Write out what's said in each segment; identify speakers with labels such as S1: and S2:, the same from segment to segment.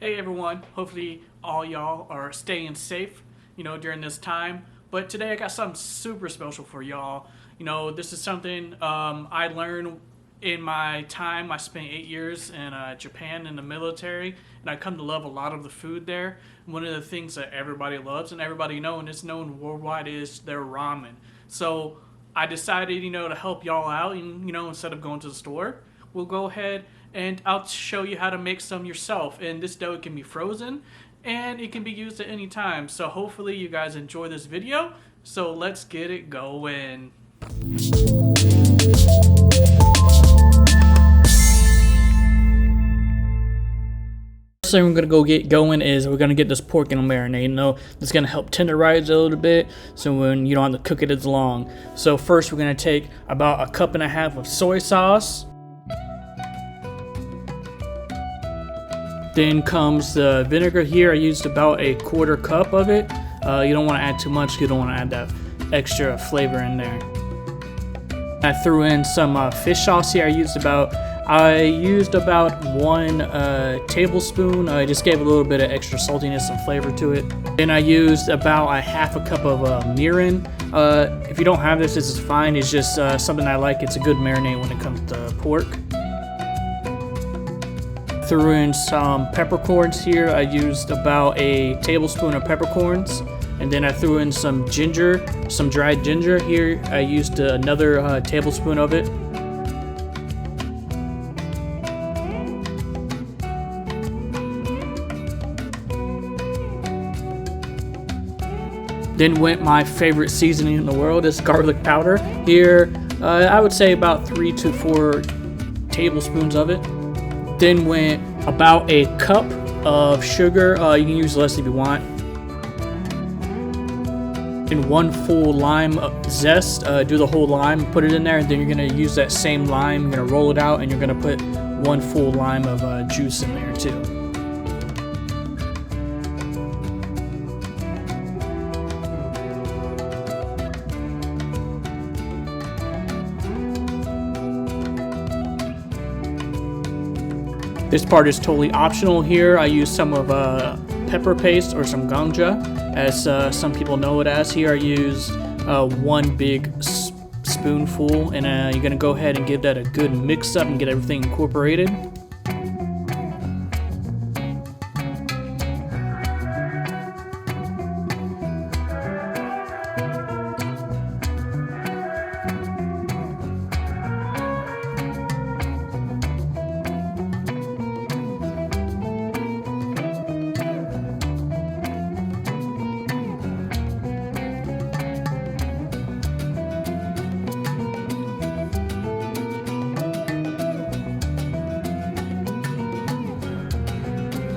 S1: Hey everyone, hopefully all y'all are staying safe, during this time. But today I got something super special for y'all. This is something I learned in my time. I spent 8 years in Japan in the military, and I come to love a lot of the food there. One of the things that everybody loves and everybody knows, and it's known worldwide, is their ramen. So I decided, to help y'all out, and instead of going to the store, we'll go ahead and I'll show you how to make some yourself. And this dough can be frozen and it can be used at any time. So hopefully you guys enjoy this video. So let's get it going. First thing we're gonna go get going is we're gonna get this pork in a marinade. It's gonna help tenderize it a little bit, so when you don't have to cook it as long. So first we're gonna take about 1.5 cups of soy sauce. Then comes the vinegar here. I used about 1/4 cup of it. You don't want to add too much. You don't want to add that extra flavor in there. I threw in some fish sauce here. I used about 1 tablespoon. I just gave a little bit of extra saltiness and flavor to it. Then I used about 1/2 cup of mirin. If you don't have this is fine. It's just something I like. It's a good marinade when it comes to pork. Threw in some peppercorns here. I used about 1 tablespoon of peppercorns, and then I threw in some ginger, some dried ginger here. I used another tablespoon of it. Then went my favorite seasoning in the world, is garlic powder. Here, I would say about 3 to 4 tablespoons of it. Then went about 1 cup of sugar. You can use less if you want. And 1 full lime zest. Do the whole lime, put it in there, and then you're gonna use that same lime. You're gonna roll it out, and you're gonna put 1 full lime of juice in there too. This part is totally optional here. I use some of pepper paste or some gochujang, as some people know it as. Here I use 1 big spoonful, and you're gonna go ahead and give that a good mix up and get everything incorporated.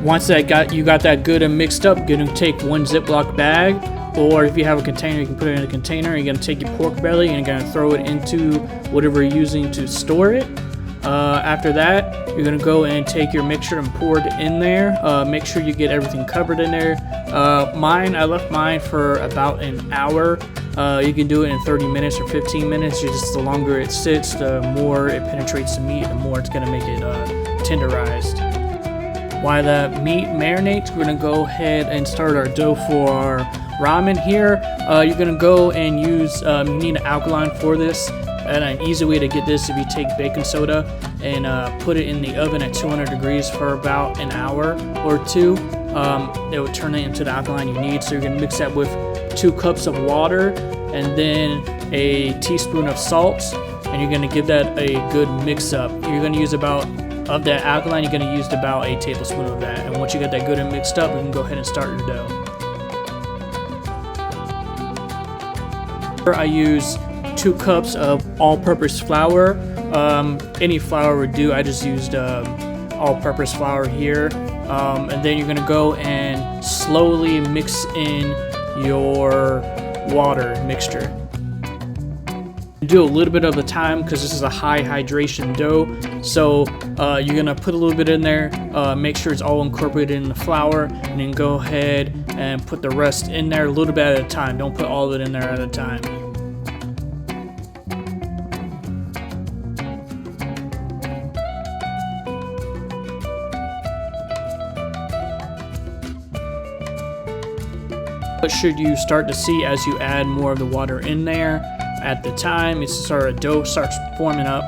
S1: Once you got that good and mixed up, you're gonna take 1 Ziploc bag, or if you have a container, you can put it in a container. You're gonna take your pork belly and you're gonna throw it into whatever you're using to store it. After that, you're gonna go and take your mixture and pour it in there. Make sure you get everything covered in there. I left mine for about an hour. You can do it in 30 minutes or 15 minutes. Just the longer it sits, the more it penetrates the meat, the more it's gonna make it tenderized. While the meat marinates, we're gonna go ahead and start our dough for our ramen here. You're gonna go and use, you need an alkaline for this. And an easy way to get this, if you take baking soda and put it in the oven at 200 degrees for about an hour or two, it will turn it into the alkaline you need. So you're gonna mix that with 2 cups of water and then 1 teaspoon of salt, and you're gonna give that a good mix up. You're gonna use of that alkaline, you're going to use about 1 tablespoon of that. And once you get that good and mixed up, you can go ahead and start your dough. I use 2 cups of all-purpose flour. Any flour would do. I just used all-purpose flour here. And then you're going to go and slowly mix in your water mixture. Do a little bit of the time because this is a high hydration dough, so you're gonna put a little bit in there, make sure it's all incorporated in the flour, and then go ahead and put the rest in there a little bit at a time. Don't put all of it in there at a time. What should you start to see as you add more of the water in there at the time? It's a dough starts forming up.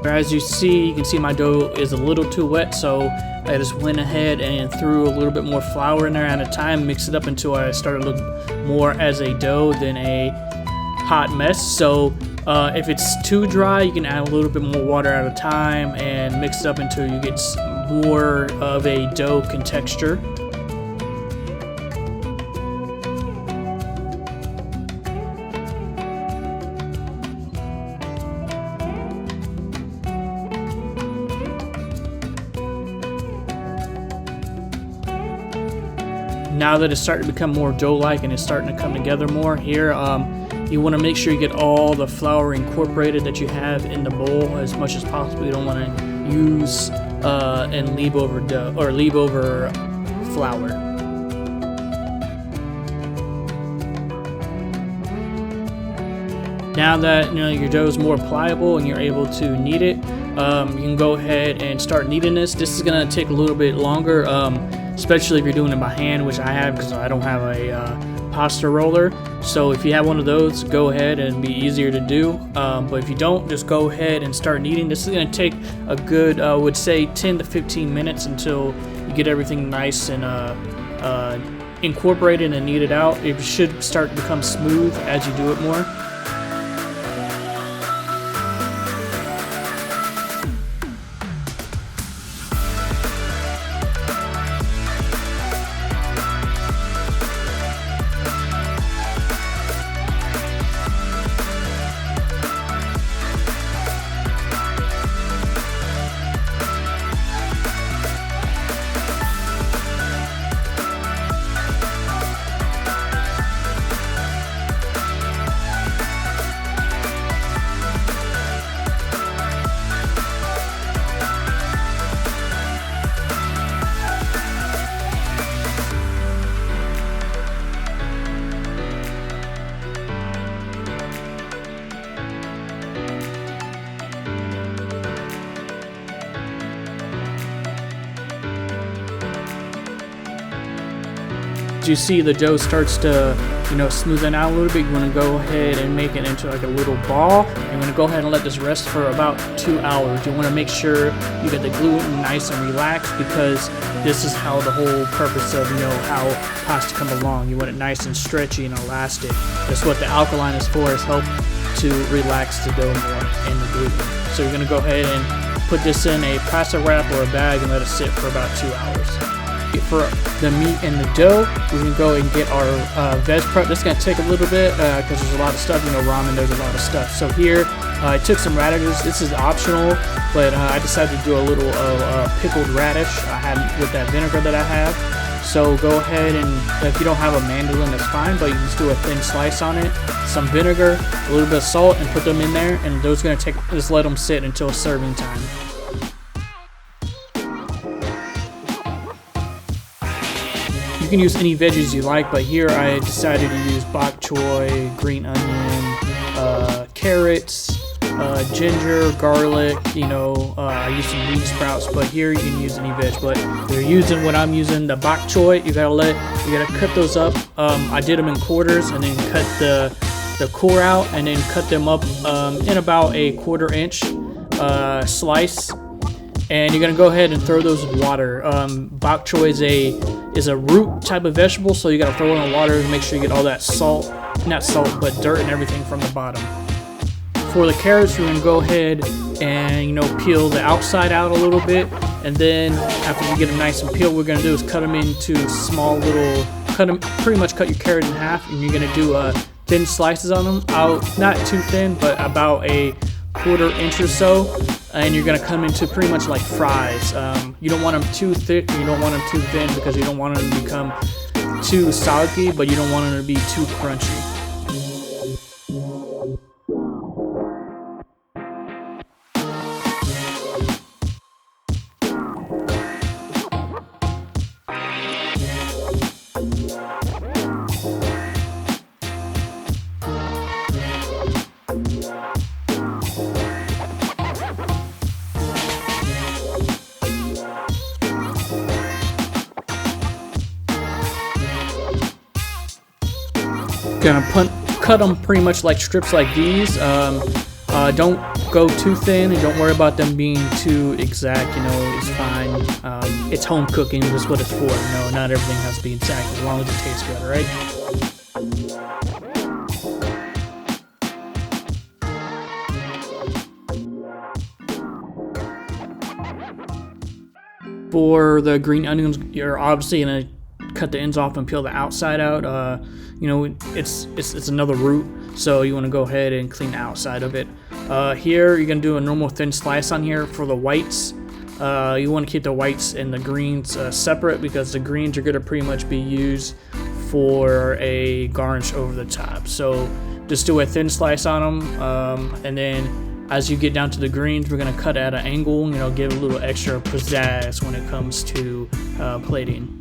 S1: As you can see my dough is a little too wet, so I just went ahead and threw a little bit more flour in there at a time, mixed it up until I started to look more as a dough than a hot mess. So if it's too dry, you can add a little bit more water at a time and mix it up until you get more of a dough texture. Now that it's starting to become more dough-like and it's starting to come together more here, you want to make sure you get all the flour incorporated that you have in the bowl as much as possible. You don't want to use and leave over dough or leave over flour. Now that your dough is more pliable and you're able to knead it, you can go ahead and start kneading this. This is going to take a little bit longer, especially if you're doing it by hand, which I have because I don't have a pasta roller. So if you have one of those, go ahead and be easier to do. But if you don't, just go ahead and start kneading. This is going to take a good, I would say 10 to 15 minutes until you get everything nice and incorporated and kneaded out. It should start to become smooth as you do it more. You see the dough starts to smoothen out a little bit. You want to go ahead and make it into like a little ball. I'm going to go ahead and let this rest for about 2 hours. You want to make sure you get the gluten nice and relaxed, because this is how the whole purpose of how pasta come along. You want it nice and stretchy and elastic. That's what the alkaline is for, is help to relax the dough more and the gluten. So you're going to go ahead and put this in a pasta wrap or a bag and let it sit for about 2 hours. For the meat and the dough, we can go and get our veg prep. This is going to take a little bit because there's a lot of stuff. Ramen, there's a lot of stuff. So here, I took some radishes. This is optional, but I decided to do a little pickled radish I had with that vinegar that I have. So go ahead and, if you don't have a mandolin, that's fine, but you can just do a thin slice on it, some vinegar, a little bit of salt, and put them in there, and those are going to just let them sit until serving time. You can use any veggies you like, but here I decided to use bok choy, green onion, carrots, ginger, garlic. I use some bean sprouts, but here you can use any veg. But they're using what I'm using, the bok choy. You gotta cut those up. I did them in quarters and then cut the core out and then cut them up in about a 1/4 inch slice. And you're gonna go ahead and throw those in water. Bok choy is a root type of vegetable, so you gotta throw it in water to make sure you get all that not dirt and everything from the bottom. For the carrots, you're gonna go ahead and peel the outside out a little bit, and then after you get them nice and peeled, what we're gonna do is cut them into small little, pretty much cut your carrot in half, and you're gonna do thin slices on them, not too thin, but about a 1/4 inch or so. And you're gonna come into pretty much like fries. You don't want them too thick, you don't want them too thin, because you don't want them to become too soggy, but you don't want them to be too crunchy. Gonna cut them pretty much like strips like these. Don't go too thin, and don't worry about them being too exact. You know, it's fine. It's home cooking. That's what it's for. You know, not everything has to be exact as long as it tastes good, right? For the green onions, you're obviously gonna cut the ends off and peel the outside out. You know, it's another root, so you want to go ahead and clean the outside of it. Here you're gonna do a normal thin slice on here for the whites. You want to keep the whites and the greens separate, because the greens are gonna pretty much be used for a garnish over the top. So just do a thin slice on them, and then as you get down to the greens, we're gonna cut at an angle. You know, give a little extra pizzazz when it comes to plating.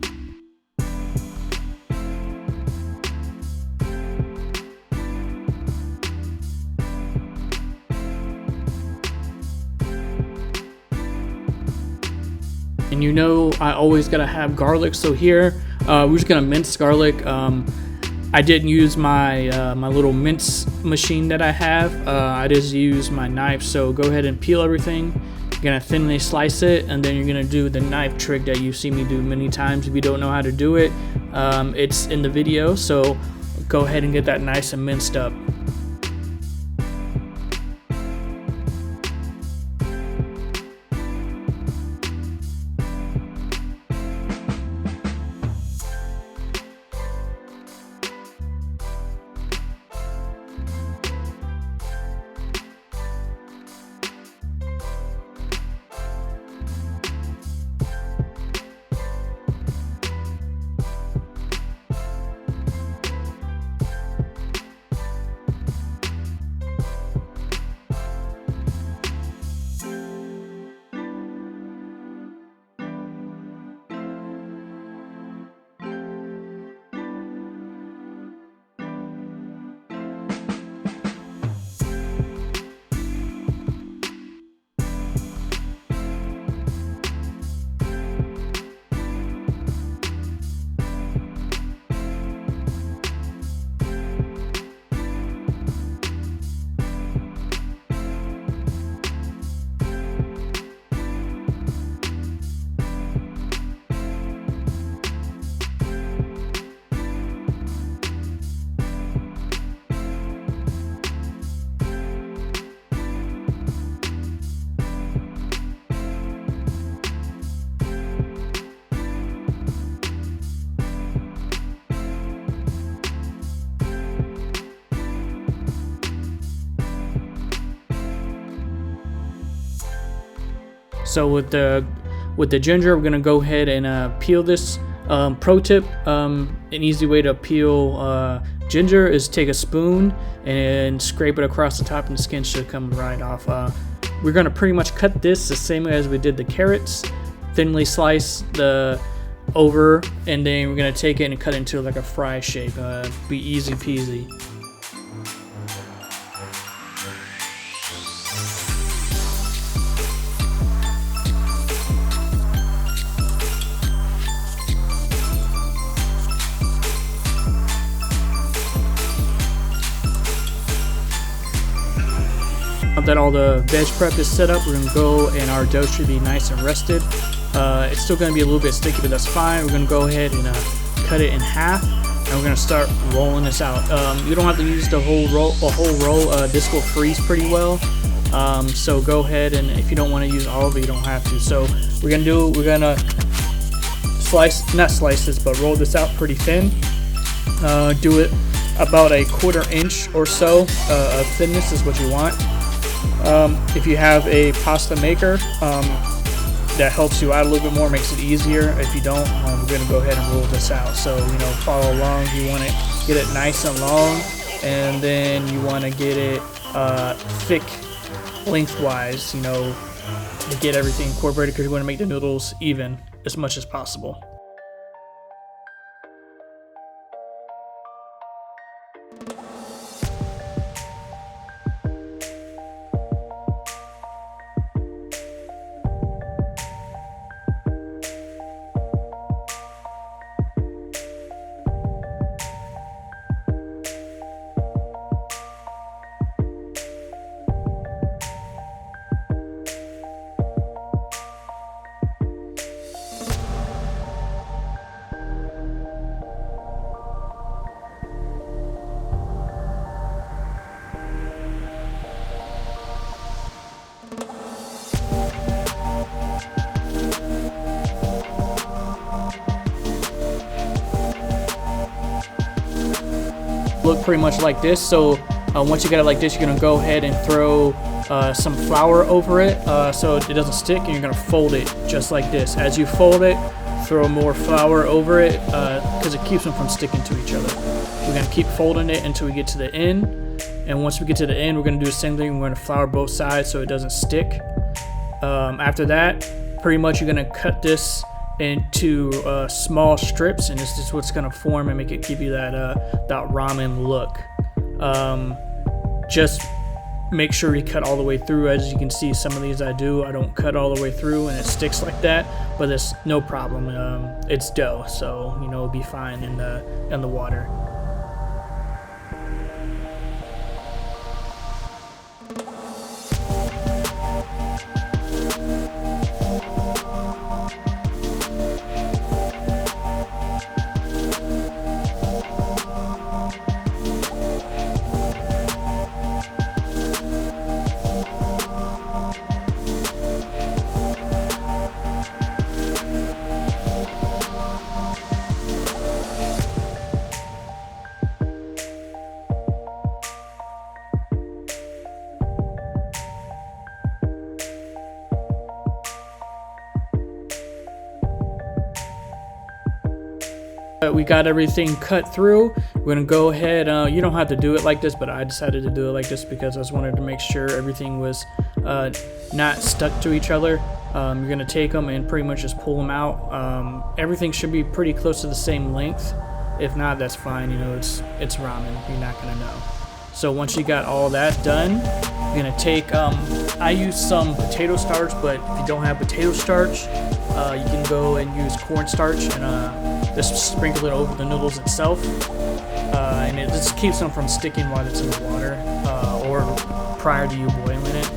S1: And you know, I always gotta have garlic. So here, we're just gonna mince garlic. I didn't use my my little mince machine that I have. I just use my knife. So go ahead and peel everything. You're gonna thinly slice it, and then you're gonna do the knife trick that you've seen me do many times. If you don't know how to do it, it's in the video. So go ahead and get that nice and minced up. So with the ginger, we're gonna go ahead and peel this. Pro tip: an easy way to peel ginger is take a spoon and scrape it across the top, and the skin should come right off. We're gonna pretty much cut this the same way as we did the carrots. Thinly slice the over, and then we're gonna take it and cut it into like a fry shape. Be easy peasy. Now that all the veg prep is set up, we're gonna go, and our dough should be nice and rested. It's still gonna be a little bit sticky, but that's fine. We're gonna go ahead and cut it in half, and we're gonna start rolling this out. You don't have to use the whole roll. This will freeze pretty well. So go ahead, and if you don't want to use all of it, you don't have to. So we're gonna not slice this, but roll this out pretty thin. Do it about a 1/4 inch or so of thinness is what you want. If you have a pasta maker, that helps you out a little bit more, makes it easier. If you don't, we're gonna go ahead and roll this out. So, you know, follow along. You want to get it nice and long, and then you want to get it thick lengthwise, you know, to get everything incorporated, because you want to make the noodles even as much as possible. look pretty much like this. So once you get it like this, you're gonna go ahead and throw some flour over it so it doesn't stick, and you're gonna fold it just like this. As you fold it, throw more flour over it because it keeps them from sticking to each other. We're gonna keep folding it until we get to the end, and once we get to the end, we're gonna do the same thing. We're gonna flour both sides so it doesn't stick. After that, pretty much you're gonna cut this into small strips, and this is what's gonna form and make it give you that ramen look. Just make sure you cut all the way through. As you can see, some of these I don't cut all the way through and it sticks like that, but it's no problem. It's dough, so you know it'll be fine in the water. We got everything cut through. We're gonna go ahead, you don't have to do it like this, but I decided to do it like this because I just wanted to make sure everything was not stuck to each other. You're gonna take them and pretty much just pull them out. Everything should be pretty close to the same length. If not, that's fine, you know, it's ramen, you're not gonna know. So once you got all that done, you're gonna take, I use some potato starch, but if you don't have potato starch, you can go and use cornstarch and just sprinkle it over the noodles itself, and it just keeps them from sticking while it's in the water or prior to you boiling it.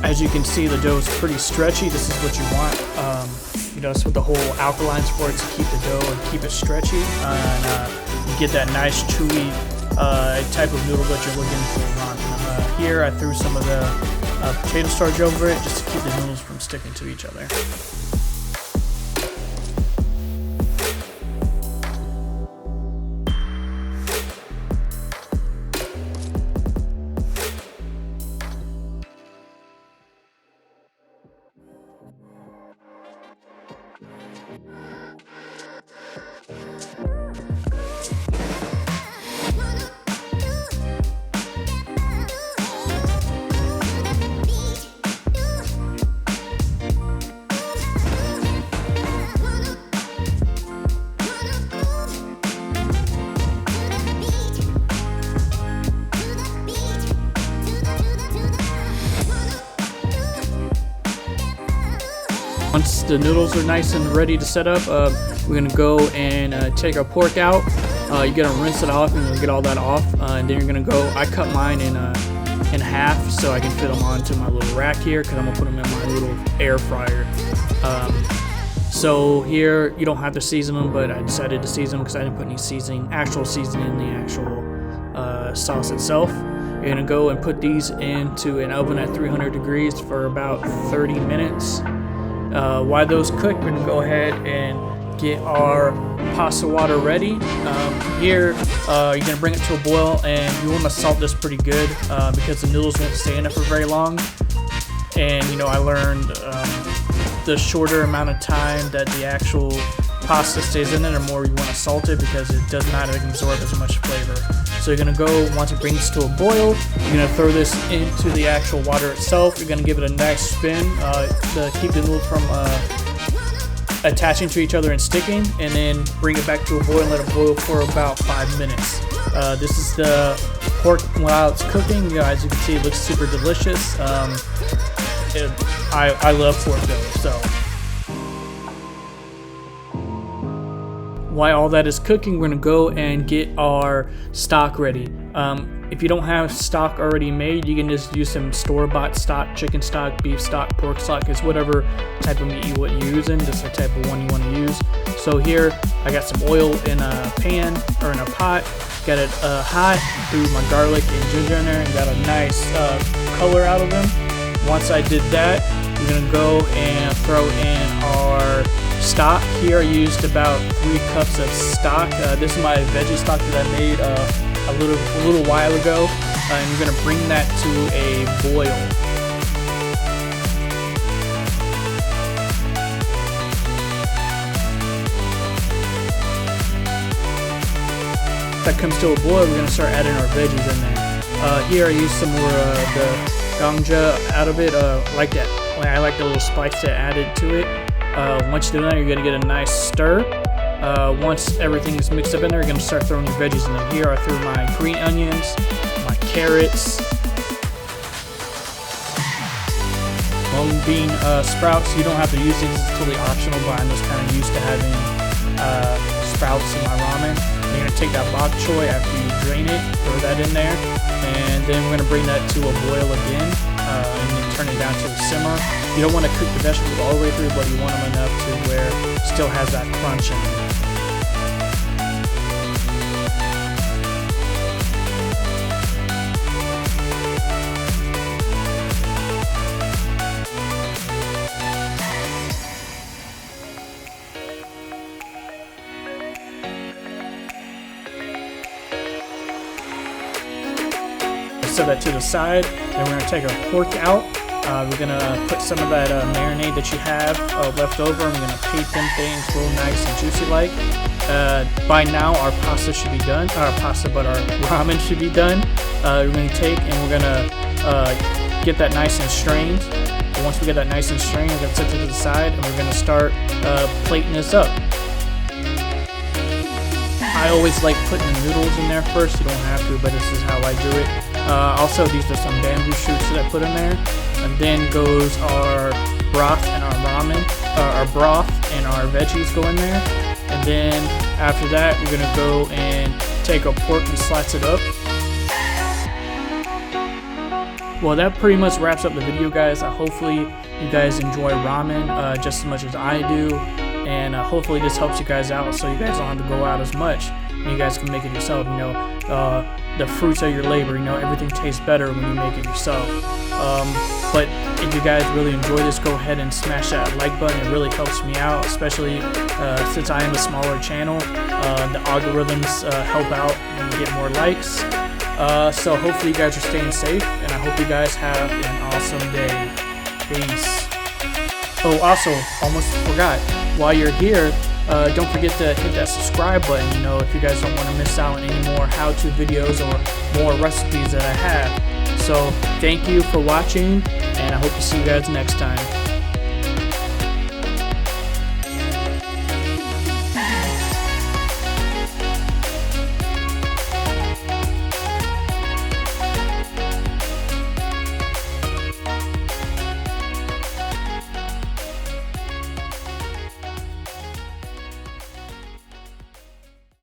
S1: As you can see, the dough is pretty stretchy. This is what you want. You know, it's what the whole alkaline's for, to keep the dough and keep it stretchy. And you get that nice chewy type of noodle that you're looking for on. Here I threw some of the potato starch over it just to keep the noodles from sticking to each other. Once the noodles are nice and ready to set up, we're gonna go and take our pork out. You're gonna rinse it off and get all that off, and then you're gonna go. I cut mine in half so I can fit them onto my little rack here because I'm gonna put them in my little air fryer. So here you don't have to season them, but I decided to season them because I didn't put any actual seasoning in the actual sauce itself. You're gonna go and put these into an oven at 300 degrees for about 30 minutes. While those cook, we're gonna go ahead and get our pasta water ready. Here, you're gonna bring it to a boil, and you want to salt this pretty good because the noodles won't stay in it for very long. And you know, I learned the shorter amount of time that the actual pasta stays in it, the more you want to salt it because it does not absorb as much flavor. So you're gonna go, once it brings to a boil, you're gonna throw this into the actual water itself. You're gonna give it a nice spin to keep the noodles from attaching to each other and sticking, and then bring it back to a boil and let it boil for about 5 minutes. This is the pork while it's cooking. You know, as you can see, it looks super delicious. I love pork though, so. While all that is cooking, we're gonna go and get our stock ready. If you don't have stock already made, you can just use some store-bought stock, chicken stock, beef stock, pork stock. It's whatever type of meat you want to use in, just the type of one you want to use. So here, I got some oil in a pan or in a pot. Got it hot, threw my garlic and ginger in there and got a nice color out of them. Once I did that, we're gonna go and throw in our stock. Here I used about 3 cups of stock. This is my veggie stock that I made a little while ago, and you're gonna bring that to a boil. If that comes to a boil, we're gonna start adding our veggies in there. Here I used some more the gochujang out of it. Like that. I like the little spice that added to it. Once you do that, you're gonna get a nice stir. Once everything is mixed up in there, you're gonna start throwing your veggies in there. Here I threw my green onions, my carrots, mung bean sprouts. You don't have to use these; it's totally optional. But I'm just kind of used to having sprouts in my ramen. You're gonna take that bok choy after you drain it, throw that in there, and then we're gonna bring that to a boil again, and then turn it down to a simmer. You don't want to cook the vegetables all the way through, but you want them enough to where it still has that crunch in it. Set that to the side. Then we're gonna take our pork out. We're gonna put some of that marinade that you have left over, and we're gonna paint them things real nice and juicy like. By now our pasta should be done. Our ramen should be done. We're gonna take and we're gonna get that nice and strained. And once we get that nice and strained, we're gonna set it to the side, and we're gonna start plating this up. I always like putting the noodles in there first. You don't have to, but this is how I do it. Also, these are some bamboo shoots that I put in there. And then goes our broth and our ramen. Our broth and our veggies go in there. And then after that, we're gonna go and take our pork and slice it up. Well, that pretty much wraps up the video, guys. Hopefully you guys enjoy ramen just as much as I do. And hopefully this helps you guys out so you guys don't have to go out as much. And you guys can make it yourself, you know. The fruits of your labor, you know, everything tastes better when you make it yourself. But if you guys really enjoy this, go ahead and smash that like button. It really helps me out, especially since I am a smaller channel. The algorithms help out when you get more likes. So hopefully you guys are staying safe, and I hope you guys have an awesome day. Peace. Oh, also, almost forgot, while you're here, don't forget to hit that subscribe button, you know, if you guys don't want to miss out on any more how-to videos or more recipes that I have. So thank you for watching, and I hope to see you guys next time.